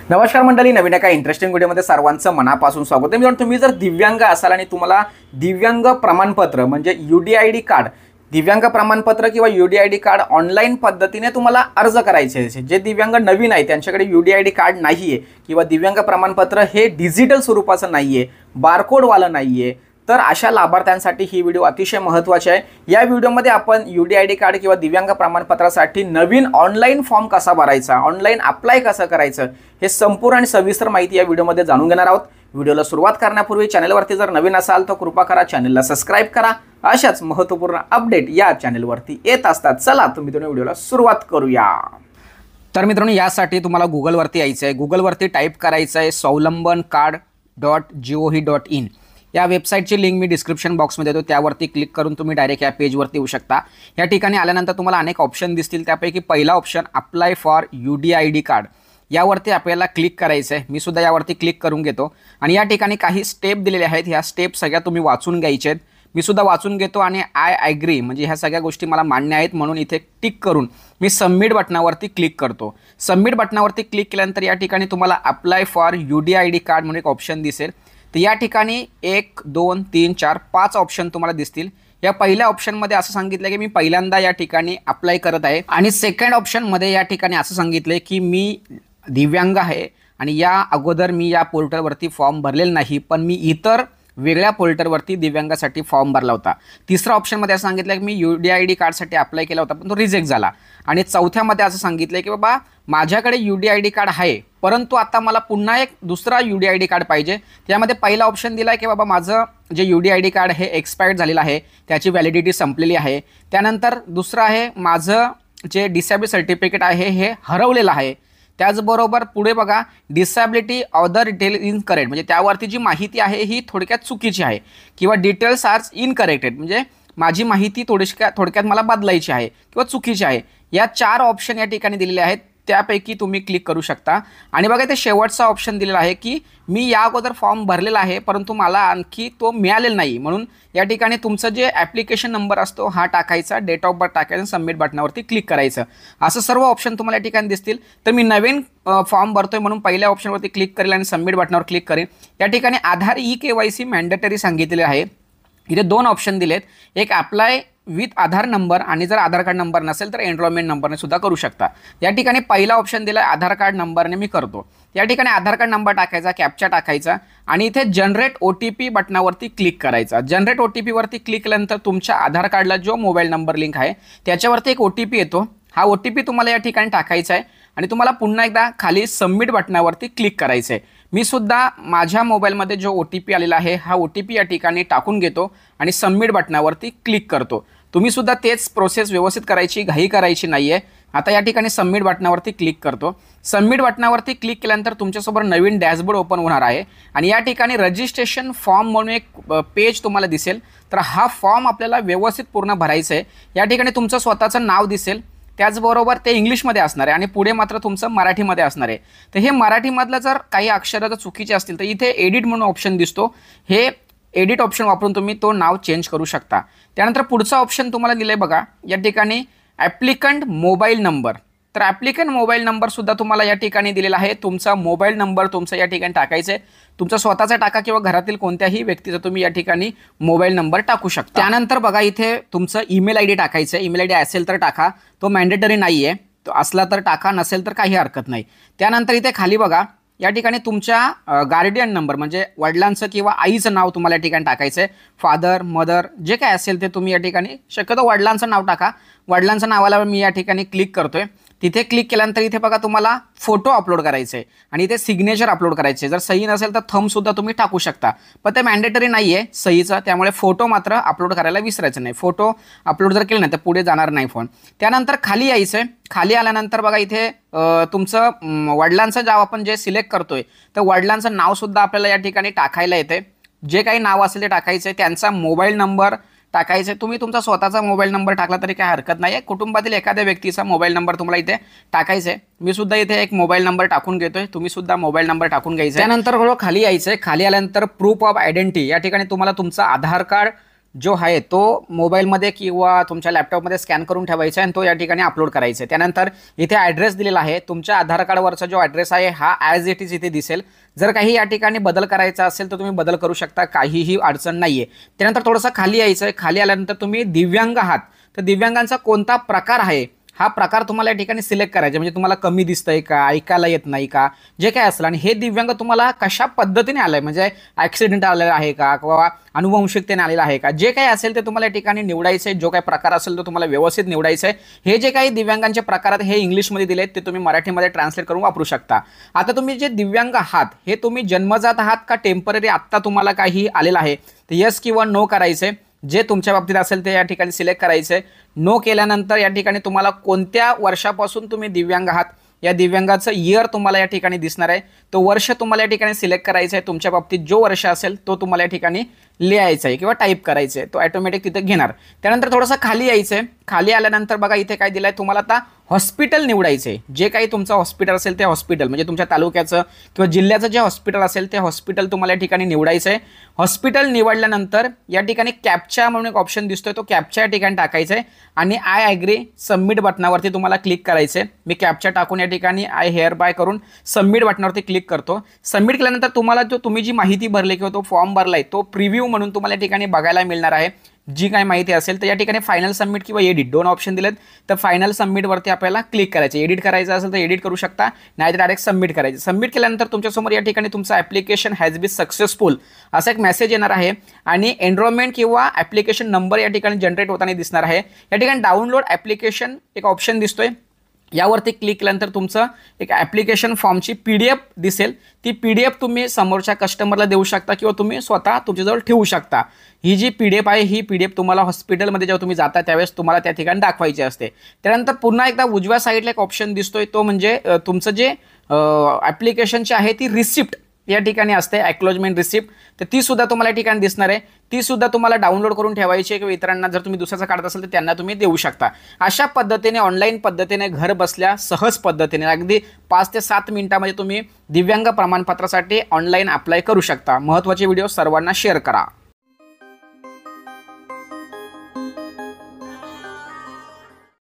नमस्कार मंडळी, नवीन एका इंटरेस्टिंग व्हिडिओमध्ये सर्वांचं मनापासून स्वागत आहे. मित्रांनो, तुम्ही जर दिव्यांग असाल आणि तुम्हाला दिव्यांग प्रमाणपत्र म्हणजे UDID कार्ड, दिव्यांग प्रमाणपत्र किंवा UDID कार्ड ऑनलाईन पद्धतीने तुम्हाला अर्ज करायचे आहे, जे दिव्यांग नवीन आहे त्यांच्याकडे UDID कार्ड नाहीये किंवा दिव्यांग प्रमाणपत्र हे डिजिटल स्वरूपाचं नाहीये, बारकोडवालं नाहीये, तर अशा लाभार्थ्यांसाठी ही व्हिडिओ अतिशय महत्त्वाची आहे. या व्हिडिओमध्ये आपण UDID कार्ड किंवा दिव्यांग प्रमाणपत्रासाठी नवीन ऑनलाईन फॉर्म कसा भरायचा, ऑनलाईन अप्लाय कसं करायचं, हे संपूर्ण आणि सविस्तर माहिती या व्हिडिओमध्ये जाणून घेणार आहोत. व्हिडिओला सुरुवात करण्यापूर्वी चॅनलवरती जर नवीन असाल तर कृपा करा चॅनलला सबस्क्राइब करा. अशाच महत्त्वपूर्ण अपडेट या चॅनलवरती येत असतात. चला तुम्ही दोन व्हिडिओला सुरुवात करूया. तर मित्रांनो, यासाठी तुम्हाला गुगलवरती यायचं आहे. गुगलवरती टाईप करायचं आहे swavlankards.gov.in. या वेबसाईटची लिंक मी डिस्क्रिप्शन बॉक्समध्ये देतो, त्यावरती क्लिक करून तुम्ही डायरेक्ट या पेजवरती येऊ शकता. या ठिकाणी आल्यानंतर तुम्हाला अनेक ऑप्शन दिसतील, त्यापैकी पहिला option apply for UDID card, यावरती आपल्याला क्लिक करायचं आहे. मी सुद्धा यावरती क्लिक करून घेतो आणि या ठिकाणी काही स्टेप दिलेले आहेत. ह्या स्टेप सगळ्या तुम्ही वाचून घ्यायचे आहेत. मी सुद्धा वाचून घेतो आणि आय ॲग्री म्हणजे ह्या सगळ्या गोष्टी मला मान्य आहेत म्हणून इथे टिक करून मी सबमिट बटनावरती क्लिक करतो. सबमिट बटनावरती क्लिक केल्यानंतर या ठिकाणी तुम्हाला अप्लाय फॉर UDID कार्ड म्हणून एक ऑप्शन दिसेल. तर या ठिकाणी 1, 2, 3, 4, 5 ऑप्शन तुम्हाला दिसतील. या पहिल्या ऑप्शनमध्ये असं सांगितलं की मी पहिल्यांदा या ठिकाणी अप्लाय करत आहे आणि सेकंड ऑप्शनमध्ये या ठिकाणी असं सांगितलं की मी दिव्यांग आहे आणि या अगोदर मी या पोर्टलवरती फॉर्म भरलेला नाही, पण मी इतर वेगळ्या पोर्टलवरती दिव्यांगासाठी फॉर्म भरला होता. तिसऱ्या ऑप्शनमध्ये असं सांगितलं की मी UDID कार्डसाठी अप्लाय केला होता पण तो रिजेक्ट झाला. आणि चौथ्यामध्ये असं सांगितलं की बाबा माझ्याकडे UDID कार्ड आहे परंतु आता मला पुन्हा एक दुसरा UDID कार्ड पाहिजे. त्यामध्ये पहिला ऑप्शन दिला आहे की बाबा माझं जे UDID कार्ड हे एक्सपायर्ड झालेलं आहे, त्याची व्हॅलिडिटी संपलेली आहे. त्यानंतर दुसरं आहे माझं जे डिसेबिलिटी सर्टिफिकेट आहे हे हरवलेलं आहे. त्याचबरोबर पुढे बघा डिसॅबिलिटी ऑदर डिटेल इनकरेक्ट म्हणजे त्यावरती जी माहिती आहे ही थोडक्यात चुकीची आहे किंवा डिटेल्स आर इनकरेक्टेड म्हणजे माझी माहिती थोडक्यात मला बदलायची आहे किंवा चुकीची आहे. या 4 ऑप्शन या ठिकाणी दिलेले आहेत, त्यापैकी तुम्ही क्लिक करू शकता. आणि बघा ते शेवटचा ऑप्शन दिलेला आहे की मी या अगोदर फॉर्म भरलेला आहे परंतु मला आणखी तो मिळालेला नाही, म्हणून या ठिकाणी तुमचं जे ॲप्लिकेशन नंबर असतो हा टाकायचा, डेट ऑफ बर्थ टाकायचा, सबमिट बटनावरती क्लिक करायचं. असं सर्व ऑप्शन तुम्हाला या ठिकाणी दिसतील. तर मी नवीन फॉर्म भरतोय म्हणून पहिल्या ऑप्शनवरती क्लिक करेल आणि सबमिट बटनावर क्लिक करेन. या ठिकाणी आधार eKYC मॅन्डेटरी सांगितलेले आहे. इथे 2 ऑप्शन दिलेत, एक अप्लाय विथ आधार नंबर आणि जर आधार कार्ड नंबर नसेल तर एनरोलमेंट नंबरने सुद्धा करू शकता. या ठिकाणी पहिला ऑप्शन दिला आहे आधार कार्ड नंबरने मी करतो. या ठिकाणी आधार कार्ड नंबर टाकायचा, कॅप्चा टाकायचा आणि इथे जनरेट OTP बटनावरती क्लिक करायचा. जनरेट OTP वरती क्लिक केल्यानंतर तुमच्या आधार कार्डला जो मोबाईल नंबर लिंक आहे त्याच्यावरती एक OTP येतो. हा OTP तुम्हाला या ठिकाणी टाकायचा आहे आणि तुम्हाला पुन्हा एकदा खाली सबमिट बटनावरती क्लिक करायचं आहे. मी सुद्धा माझ्या मोबाईलमध्ये जो OTP आलेला आहे हा OTP या ठिकाणी टाकून घेतो आणि सबमिट बटनावरती क्लिक करतो. तुम्ही सुद्धा तेच प्रोसेस व्यवस्थित करायची, घाई करायची नाही आहे. आता या ठिकाणी सबमिट बटनावरती क्लिक करतो. सबमिट बटनावरती क्लिक केल्यानंतर तुमच्यासमोर नवीन डॅशबोर्ड ओपन होणार आहे आणि या ठिकाणी रजिस्ट्रेशन फॉर्म म्हणून एक पेज तुम्हाला दिसेल. तर हा फॉर्म आपल्याला व्यवस्थित पूर्ण भरायचा आहे. या ठिकाणी तुमचं स्वतःचं नाव दिसेल, त्याचबरोबर ते इंग्लिशमध्ये असणार आहे आणि पुढे मात्र तुमचं मराठीमध्ये असणार आहे. तर हे मराठीमधलं जर काही अक्षरं जर चुकीचे असतील तर इथे एडिट म्हणून ऑप्शन दिसतो, हे एडिट ऑप्शन वापरून तुम्ही तो नाव चेंज करू शकता. त्यानंतर पुढचा ऑप्शन तुम्हाला दिलं आहे बघा, या ठिकाणी ॲप्लिकंट मोबाईल नंबर. तर ॲप्लिकंट मोबाईल नंबरसुद्धा तुम्हाला या ठिकाणी दिलेला आहे. तुमचा मोबाईल नंबर तुमचा या ठिकाणी टाकायचा आहे. तुमचा स्वतःचा टाका किंवा घरातील कोणत्याही व्यक्तीचा तुम्ही या ठिकाणी मोबाईल नंबर टाकू शकता. त्यानंतर बघा इथे तुमचं ईमेल ID टाकायचं आहे. ईमेल ID असेल तर टाका, तो मॅन्डेटरी नाही आहे, तो असला तर टाका, नसेल तर काही हरकत नाही. त्यानंतर इथे खाली बघा या ठिकाणी तुमच्या गार्डियन नंबर म्हणजे वडिलांचं किंवा आईचं नाव तुम्हाला या ठिकाणी टाकायचं आहे. फादर, मदर जे काय असेल ते तुम्ही या ठिकाणी शक्यतो वडिलांचं नाव टाका. वडिलांच्या नावाला मी या ठिकाणी क्लिक करतोय. तिथे क्लिक केल्यानंतर इथे बघा तुम्हाला फोटो अपलोड करायचे आहे आणि इथे सिग्नेचर अपलोड करायचे. जर सही नसेल तर थंबसुद्धा तुम्ही टाकू शकता, पण ते मॅन्डेटरी नाही आहे सहीचं, त्यामुळे फोटो मात्र अपलोड करायला विसरायचं नाही. फोटो अपलोड जर केलं नाही तर पुढे जाणार नाही फोन. त्यानंतर खाली यायचं आहे. खाली आल्यानंतर बघा इथे तुमचं वडिलांचं जेव्हा आपण जे सिलेक्ट करतोय तर वडिलांचं नावसुद्धा आपल्याला या ठिकाणी टाकायला येते. जे काही नाव असेल ते टाकायचं आहे. त्यांचा मोबाईल नंबर टाकायचं आहे. तुम्ही तुमचा स्वतःचा मोबाईल नंबर टाकला तरी काही हरकत नाही आहे. कुटुंबातील एखाद्या व्यक्तीचा मोबाईल नंबर तुम्हाला इथे टाकायचा आहे. मी सुद्धा इथे एक मोबाईल नंबर टाकून घेतोय, तुम्ही सुद्धा मोबाईल नंबर टाकून घ्यायचा. त्यानंतर खाली यायचं आहे. खाली आल्यानंतर प्रूफ ऑफ आयडेंटिटी या ठिकाणी तुम्हाला तुमचं आधार कार्ड जो आहे तो मोबाईलमध्ये किंवा तुमच्या लॅपटॉपमध्ये स्कॅन करून ठेवायचा आहे आणि तो या ठिकाणी अपलोड करायचा आहे। त्यानंतर इथे ॲड्रेस दिलेला आहे, तुमच्या आधार कार्डवरचा जो ॲड्रेस आहे हा ॲज इट इज इथे दिसेल। जर काही या ठिकाणी बदल करायचा असेल तर तुम्ही बदल करू शकता, काहीही अडचण नाही आहे। त्यानंतर थोडंसं खाली यायचं आहे, खाली आल्यानंतर तुम्ही दिव्यांग आहात तर दिव्यांगांचा कोणता प्रकार आहे हा प्रकार तुम्हाला या ठिकाणी सिलेक्ट करायचा, म्हणजे तुम्हाला कमी दिसतंय का, ऐकायला येत नाही का, जे काय असेल, आणि हे दिव्यांग तुम्हाला कशा पद्धतीने आलंय, म्हणजे ॲक्सिडेंट आलेला आहे का किंवा अनुवंशिकतेने आलेला आहे का, जे काही असेल ते तुम्हाला या ठिकाणी निवडायचं आहे। जो काही प्रकार असेल तो तुम्हाला व्यवस्थित निवडायचा आहे। हे जे काही दिव्यांगांचे प्रकार आहेत हे इंग्लिशमध्ये दिलेत, ते तुम्ही मराठीमध्ये ट्रान्सलेट करून वापरू शकता। आता तुम्ही जे दिव्यांग आहात हे तुम्ही जन्मजात आहात का टेम्पररी आत्ता तुम्हाला काही आलेलं आहे, तर यस किंवा नो करायचं आहे। जे तुमच्या बाबतीत असेल ते या ठिकाणी सिलेक्ट करायचं आहे। नो केल्यानंतर या ठिकाणी तुम्हाला कोणत्या वर्षापासून तुम्ही दिव्यांग आहात या दिव्यांगाचं इयर तुम्हाला या ठिकाणी दिसणार आहे, तो वर्ष तुम्हाला या ठिकाणी सिलेक्ट करायचा आहे। तुमच्या बाबतीत जो वर्ष असेल तो तुम्हाला या ठिकाणी लिहायचा आहे किंवा टाईप करायचं आहे, तो ऑटोमॅटिक तिथे घेणार। त्यानंतर थोडंसं खाली यायचं आहे, खाली आल्यानंतर बघा इथे काय दिलं आहे तुम्हाला, आता हॉस्पिटल निवडायचं आहे। जे काही तुमचं हॉस्पिटल असेल ते हॉस्पिटल, म्हणजे तुमच्या तालुक्याचं किंवा जिल्ह्याचं जे हॉस्पिटल असेल ते हॉस्पिटल तुम्हाला या ठिकाणी निवडायचं आहे। हॉस्पिटल निवडल्यानंतर या ठिकाणी कॅप्चा म्हणून एक ऑप्शन दिसतोय, तो कॅप्चा या ठिकाणी टाकायचा आहे आणि आय ॲग्री सबमिट बटनावरती तुम्हाला क्लिक करायचं आहे। मी कॅप्चा टाकून या ठिकाणी आय हेअर बाय करून सबमिट बटनावरती क्लिक करतो। सबमिट केल्यानंतर तुम्हाला जो तुम्ही जी माहिती भरली किंवा तो फॉर्म भरलाय तो प्रिव्ह्यू म्हणून तुम्हाला या ठिकाणी बघायला मिळणार आहे। जी काही माहिती असेल तर या ठिकाणी फायनल सबमिट किंवा एडिट दोन ऑप्शन दिलेत, तर फायनल सबमिटवरती आपल्याला क्लिक करायचं। एडिट करायचं असेल तर एडिट करू शकता, नाहीतर डायरेक्ट सबमिट करायचं। सबमिट केल्यानंतर तुमच्यासमोर या ठिकाणी तुमचं ॲप्लिकेशन हॅज बीन सक्सेसफुल असा एक मेसेज येणार आहे आणि एनरोलमेंट किंवा ॲप्लिकेशन नंबर या ठिकाणी जनरेट होताना दिसणार आहे। या ठिकाणी डाउनलोड ॲप्लिकेशन एक ऑप्शन दिसतोय, यावरती क्लिक केल्यानंतर तुमचं एक ॲप्लिकेशन फॉर्मची PDF दिसेल। ती PDF तुम्ही समोरच्या कस्टमरला देऊ शकता किंवा तुम्ही स्वतः तुमच्याजवळ ठेवू शकता। ही जी PDF आहे ही PDF तुम्हाला हॉस्पिटलमध्ये जेव्हा तुम्ही जाता त्यावेळेस तुम्हाला त्या ठिकाणी दाखवायची असते। त्यानंतर पुन्हा एकदा उजव्या साईडला एक ऑप्शन दिसतोय, तो म्हणजे तुमचं जे ॲप्लिकेशनची आहे ती रिसिप्ट या ठिकाणी असते, ॲक्नॉलेजमेंट रिसिप्ट, तर ती सुद्धा तुम्हाला या ठिकाणी दिसणार आहे। ती सुद्धा तुम्हाला डाउनलोड करून ठेवायची आहे किंवा इतरांना जर तुम्ही दुसऱ्याचा काढत असेल तर त्यांना तुम्ही देऊ शकता। अशा पद्धतीने ऑनलाईन पद्धतीने घर बसल्या सहज पद्धतीने अगदी 5 ते 7 मिनिटांमध्ये तुम्ही दिव्यांग प्रमाणपत्रासाठी ऑनलाईन अप्लाय करू शकता। महत्त्वाचे व्हिडिओ सर्वांना शेअर करा।